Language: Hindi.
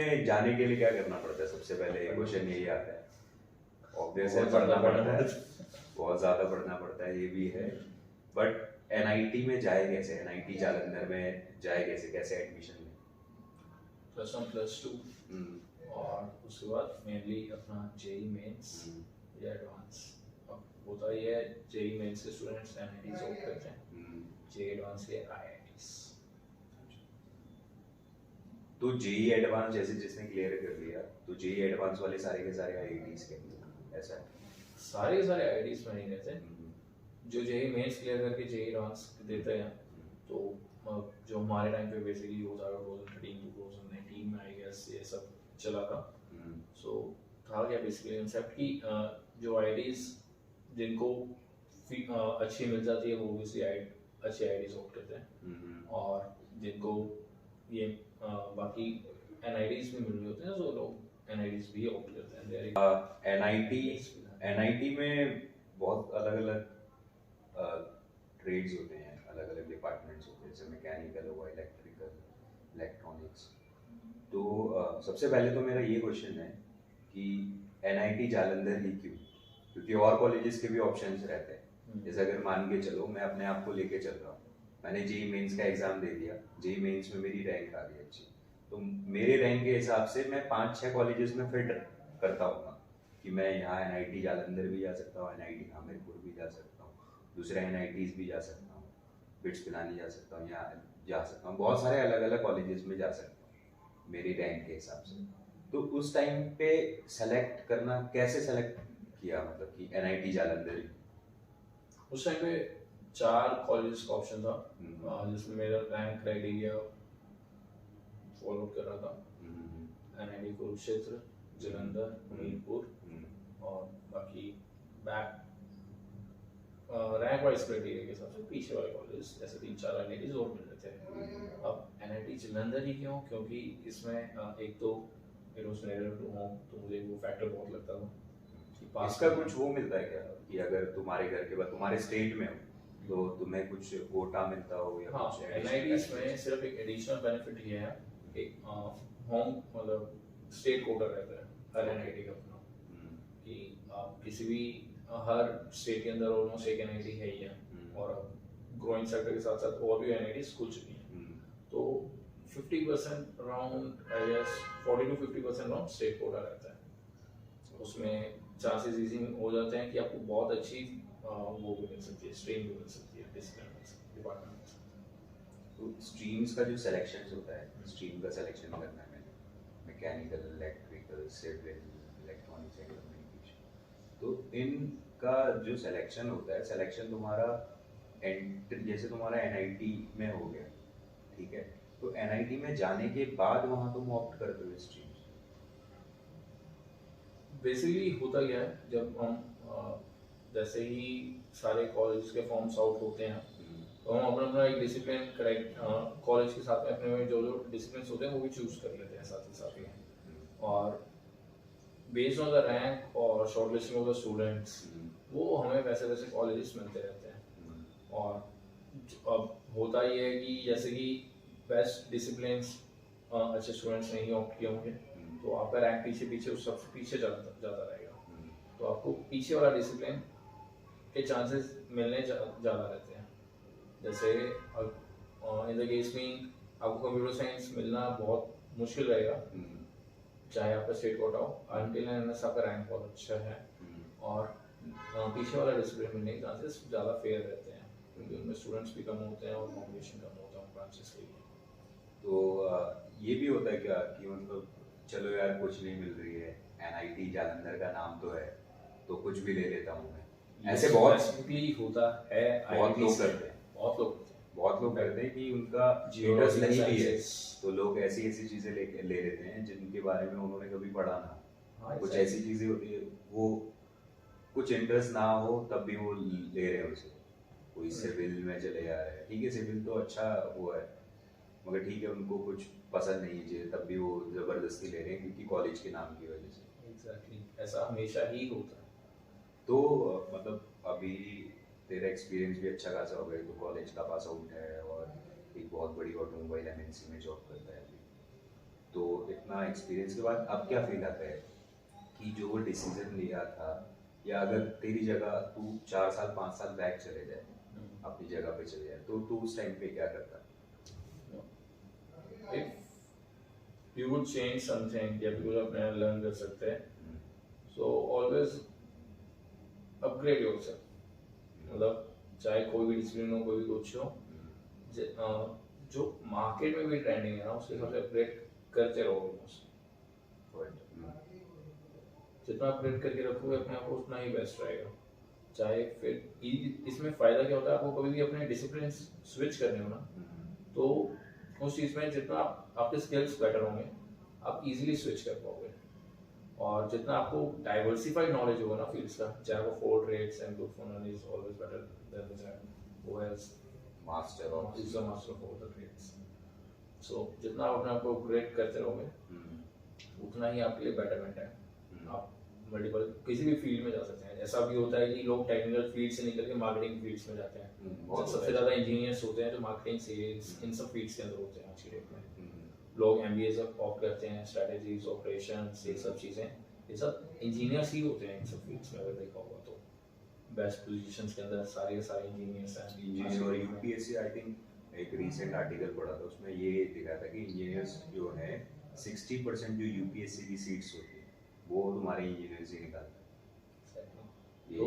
में जाने के लिए क्या करना पड़ता है? सबसे पहले क्वेश्चन यही आता है। ऑब्वियस है, बहुत पढ़ना ज़्यादा पड़ता है, पढ़ना बहुत ज़्यादा पढ़ना पड़ता है, ये भी है। बट एनआईटी में जाए कैसे? एनआईटी जालंधर में जाए कैसे? कैसे एडमिशन में? +1 +2 और उसके बाद मेनली अपना जेई मेंस या एडवांस। अब होता ही है, जेई मेंस के स्टूडेंट्स एनआईटीज ऑप्ट करते हैं, जेई एडवांस के आईआईटीज। तो जेई एडवांस जैसे जिसने क्लियर कर लिया, तो जेई एडवांस वाले सारे के सारे आईआईटीज के अंदर ऐसा है? सारे के सारे आईआईटीज में नहीं रहते, जो जेई मेंस क्लियर करके जेई एडवांस देते हैं। तो जो हमारे टाइम पे बेसिकली वो था 2013 2019 में आई गेस ये सब चला था। सो था क्या बेसिकली कंसेप्ट कि जो आईआईटीज जिनको अच्छी मिल जाती है वो भी अच्छी आईआईटीज ऑप्ट करते हैं, और जिनको ये बाकी एनआईटीज भी मिल रहे होते हैं तो लोग एनआईटीज भी ऑप्ट करते हैं। एनआईटी में बहुत अलग अलग ट्रेड्स होते हैं, अलग अलग डिपार्टमेंट्स होते हैं, जैसे मैकेनिकल हुआ, इलेक्ट्रिकल, इलेक्ट्रॉनिक्स। तो सबसे पहले तो मेरा ये क्वेश्चन है कि एनआईटी जालंधर ही क्यों? क्योंकि और कॉलेजेस के भी ऑप्शंस रहते हैं। जैसे अगर मान के चलो मैं अपने आप को लेके चल रहा हूँ, मैंने जेई मेंस का एग्जाम दे दिया, जेई मेंस में मेरी रैंक आ गई अच्छी, तो मेरे रैंक के हिसाब से मैं 5-6 कॉलेजेस में फिट करता हूँ कि मैं यहाँ एनआईटी जालंधर भी जा सकता हूँ, एनआईटी हमीरपुर भी जा सकता हूँ, दूसरे एनआईटीज भी जा सकता हूँ, बिट्स पिलानी जा सकता हूँ, यहाँ जा सकता हूँ, बहुत सारे अलग अलग कॉलेजेस में जा सकता हूँ मेरी रैंक के हिसाब से। तो उस टाइम पे सेलेक्ट करना, कैसे सेलेक्ट किया, मतलब कि एनआईटी जालंधर ही? उस टाइम पे 4 कॉलेजेस का ऑप्शन था, जिसमें मेरा रैंक क्राइटेरिया फॉलो कर रहा था। एनआईटी कुरुक्षेत्र, जालंधर, हमीरपुर, और बाकी बैक रैंक वाइज क्राइटेरिया के हिसाब से पीछे वाले कॉलेज जैसे 3-4 एनआईटीज और मिल रहे थे। अब एनआईटी जालंधर ही क्यों? क्योंकि इसमें एक तो it was near to home, तो मुझे वो फैक्टर बहुत लगता था कि पास इसका कुछ वो मिलता है क्या कि अगर तुम्हारे घर के बाद तुम्हारे स्टेट में हो तो तुम्हें कुछ कोटा मिलता हो या हाँ, कुछ एनआईटीज में सिर्फ एक एडिशनल बेनिफिट ये है, एक होम मतलब स्टेट कोटा रहता है हर एनआईटी का अपना, कि आप किसी भी हर स्टेट के अंदर ऑलमोस्ट एक एनआईटी है ही है, और ग्रोइंग सेक्टर के साथ साथ और भी एनआईटीज खुल चुकी हैं। तो 50% around I guess 40 to 50% around state quota रहता है। उसमें चांसेस इजी हो जाते हैं कि आपको बहुत अच्छी वो भी मिल सकती है, स्ट्रीम भी मिल सकती है, डिसिप्लिन मिल सकती है, डिपार्टमेंट मिल सकती है। तो स्ट्रीम्स का जो सिलेक्शन होता है, स्ट्रीम का सिलेक्शन करना है मैंने, mechanical, electrical, civil, electronics and communication, तो इनका जो सिलेक्शन होता है, सिलेक्शन तुम्हारा एंट्री जैसे तुम्हारा एनआईटी में हो गया, ठीक है, तो एनआईटी में जाने के बाद वहाँ तुम ऑप्ट करते हो स्ट्रीम्स? बेसिकली होता क्या है, जब हम जैसे ही सारे कॉलेज के फॉर्म्स आउट होते हैं तो हम अपना अपना एक डिसिप्लिन करेक्ट कॉलेज के साथ में अपने में जो जो डिसिप्लिन होते हैं वो भी चूज कर लेते हैं साथ ही साथ में, और बेस्ड ऑन द रैंक और शॉर्टलिस्टिंग ऑफ द स्टूडेंट्स वो हमें वैसे वैसे कॉलेजेस मिलते रहते हैं। और अब होता ये है कि जैसे कि बेस्ट डिसिप्लिन्स अच्छे स्टूडेंट्स नहीं ऑप्ट किए होंगे तो आपका रैंक पीछे पीछे उस सबसे पीछे जाता रहेगा, तो आपको पीछे वाला डिसिप्लिन के चांसेस मिलने ज़्यादा रहते हैं। जैसे इन द केस में आपको कंप्यूटर साइंस मिलना बहुत मुश्किल रहेगा, चाहे आपका स्टेट कोटा हो, अनटिल एंड अनलेस आपका रैंक बहुत अच्छा है, और पीछे वाला डिसिप्लिन मिलने के चांसेस ज़्यादा फेयर रहते हैं क्योंकि उनमें स्टूडेंट्स भी कम होते हैं और कॉम्पिटिशन कम होता है ब्रांचेस के लिए। तो ये भी होता है क्या कि मतलब चलो यार कुछ नहीं मिल रही है, एनआईटी जालंधर का नाम तो है तो कुछ भी ले लेता हूँ मैं, ऐसे बहुत होता है, बहुत लोग करते हैं, बहुत लोग करते हैं कि उनका इंटरेस्ट नहीं भी है तो लोग ऐसी ऐसी चीजें ले लेते हैं जिनके बारे में उन्होंने कभी पढ़ा ना। कुछ ऐसी चीजें होती है वो कुछ इंटरेस्ट ना हो तब भी वो ले रहे हैं उसे, कोई सिविल में चले जा रहे हैं, ठीक है सिविल तो अच्छा वो है, मगर ठीक है उनको कुछ पसंद नहीं है तब भी वो जबरदस्ती ले रहे हैं क्योंकि कॉलेज के नाम की वजह से। एग्जैक्टली ऐसा हमेशा ही होता है। तो मतलब अभी तेरा एक्सपीरियंस भी अच्छा खासा हो गया, तो कॉलेज का पास आउट है और एक बहुत बड़ी ऑटोमोबाइल एमएनसी में जॉब करता है अभी, तो इतना एक्सपीरियंस के बाद अब क्या फील आता है कि जो वो डिसीजन लिया था, या अगर तेरी जगह तू 4 साल 5 साल बैक चले जाए, अपनी जगह पे चले जाए, तो तू उस टाइम पे क्या करता? if you would change something या फिर अपने लर्न कर सकते हैं, हम्म, so always upgrade yourself. मतलब चाहे कोई भी डिसिप्लिन हो, कोई भी कुछ हो, जो मार्केट में भी ट्रेंडिंग है ना, उसके हिसाब से अपग्रेड करते रहो ऑलमोस्ट। जितना अपग्रेड करके रखोगे अपने आप को, उतना ही बेस्ट रहेगा। चाहे फिर इसमें फ़ायदा क्या होता है, आपको कभी भी अपने डिसिप्लिन स्विच करने हो ना, तो उस चीज़ में जितना आपके स्किल्स बेटर होंगे, आप इजीली स्विच कर पाओगे। और जितना आपको डाइवर्सिफाइड नॉलेज होगा ना फील्ड्स का, चाहे वो 4 trades and group fund is always better than वो has master of is the master of all the trades. So जितना आप अपने आप को अपग्रेड करते रहोगे, उतना ही आपके लिए बेटरमेंट है। आप मल्टीपल किसी भी फील्ड में जा सकते हैं। ऐसा भी होता है कि लोग टेक्निकल फील्ड से निकल के मार्केटिंग फील्ड्स में जाते हैं। बहुत सबसे ज़्यादा इंजीनियर्स होते हैं जो मार्केटिंग, सेल्स, इन सब फील्ड्स के अंदर होते हैं आज की डेट में। लोग MBA से ऑप्ट करते हैं, स्ट्रेटेजीज, ऑपरेशंस, ये सब चीज़ें, ये सब इंजीनियर्स ही होते हैं इन सब फील्ड्स में। अगर देखा होगा तो बेस्ट पोजीशंस के अंदर सारे के सारे इंजीनियर्स हैं। इंजीनियर और यूपीएससी, आई थिंक एक रीसेंट आर्टिकल पढ़ा था, उसमें ये दिखा था कि इंजीनियर्स जो है 60% जो यूपीएससी की सीट्स होती है वो तुम्हारे इंजीनियर्स ही निकालते हैं। तो